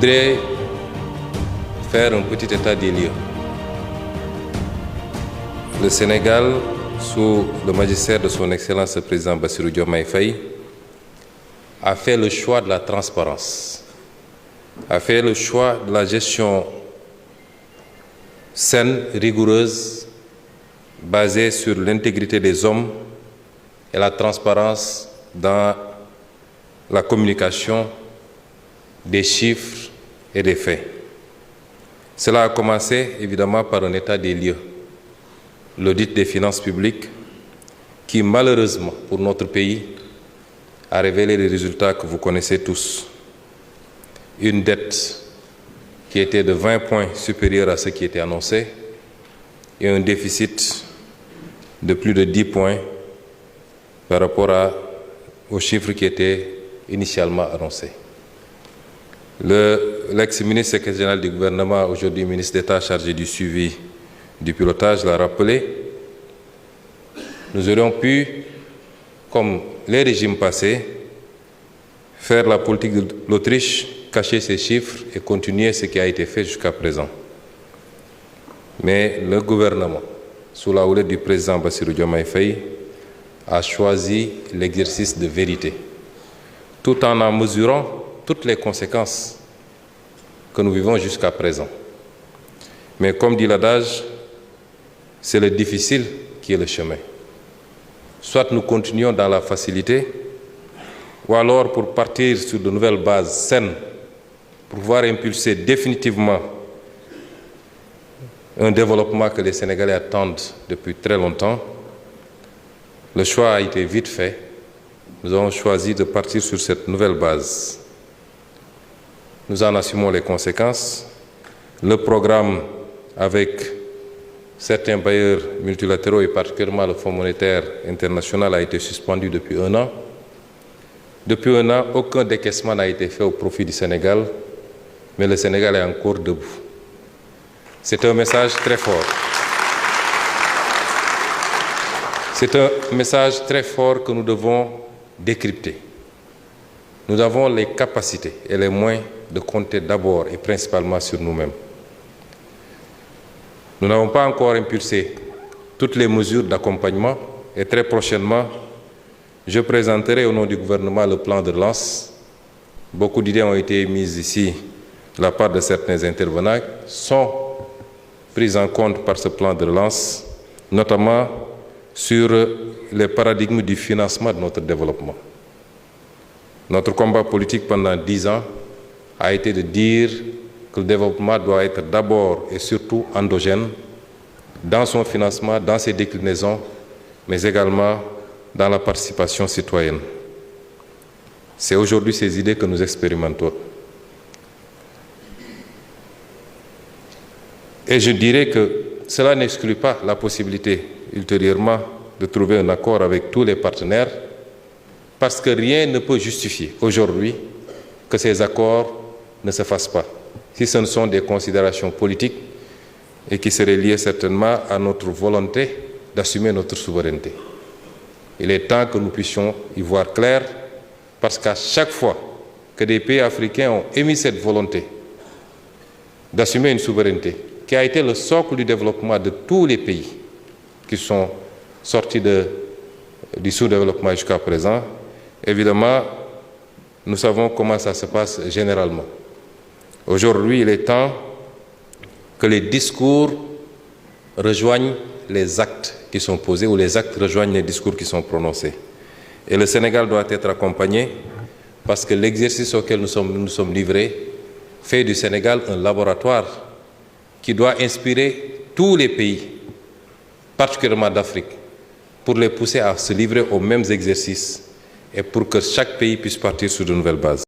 voudrais faire un petit état des lieux. Le Sénégal, sous le magistère de son Excellence le Président Bassirou Diomaye Faye, a fait le choix de la transparence, a fait le choix de la gestion saine, rigoureuse, basée sur l'intégrité des hommes et la transparence dans la communication des chiffres et des faits. Cela a commencé évidemment par un état des lieux, l'audit des finances publiques qui malheureusement pour notre pays a révélé les résultats que vous connaissez tous. Une dette qui était de 20 points supérieure à ce qui était annoncé et un déficit de plus de 10 points par rapport aux chiffres qui étaient initialement annoncés. L'ex-ministre secrétaire général du gouvernement, aujourd'hui ministre d'État chargé du suivi du pilotage, l'a rappelé. Nous aurions pu, comme les régimes passés, faire la politique de l'Autriche, cacher ces chiffres et continuer ce qui a été fait jusqu'à présent. Mais le gouvernement, sous la houlette du président Bassirou Diomaye Faye, a choisi l'exercice de vérité, tout en mesurant toutes les conséquences que nous vivons jusqu'à présent. Mais comme dit l'adage, c'est le difficile qui est le chemin. Soit nous continuons dans la facilité, ou alors pour partir sur de nouvelles bases saines, pour pouvoir impulser définitivement un développement que les Sénégalais attendent depuis très longtemps. Le choix a été vite fait. Nous avons choisi de partir sur cette nouvelle base. Nous en assumons les conséquences. Le programme avec certains bailleurs multilatéraux et particulièrement le Fonds monétaire international a été suspendu depuis un an. Depuis un an, aucun décaissement n'a été fait au profit du Sénégal, mais le Sénégal est encore debout. C'est un message très fort. C'est un message très fort que nous devons décrypter. Nous avons les capacités et les moyens de compter d'abord et principalement sur nous-mêmes. Nous n'avons pas encore impulsé toutes les mesures d'accompagnement et très prochainement, je présenterai au nom du gouvernement le plan de relance. Beaucoup d'idées ont été émises ici de la part de certains intervenants, sont prises en compte par ce plan de relance, notamment sur les paradigmes du financement de notre développement. Notre combat politique pendant 10 ans a été de dire que le développement doit être d'abord et surtout endogène dans son financement, dans ses déclinaisons, mais également dans la participation citoyenne. C'est aujourd'hui ces idées que nous expérimentons. Et je dirais que cela n'exclut pas la possibilité ultérieurement de trouver un accord avec tous les partenaires, parce que rien ne peut justifier aujourd'hui que ces accords ne se fassent pas, si ce ne sont des considérations politiques et qui seraient liées certainement à notre volonté d'assumer notre souveraineté. Il est temps que nous puissions y voir clair, parce qu'à chaque fois que des pays africains ont émis cette volonté d'assumer une souveraineté, qui a été le socle du développement de tous les pays qui sont sortis du sous-développement jusqu'à présent, évidemment, nous savons comment ça se passe généralement. Aujourd'hui, il est temps que les discours rejoignent les actes qui sont posés ou les actes rejoignent les discours qui sont prononcés. Et le Sénégal doit être accompagné parce que l'exercice auquel nous sommes livrés fait du Sénégal un laboratoire qui doit inspirer tous les pays, particulièrement d'Afrique, pour les pousser à se livrer aux mêmes exercices et pour que chaque pays puisse partir sur de nouvelles bases.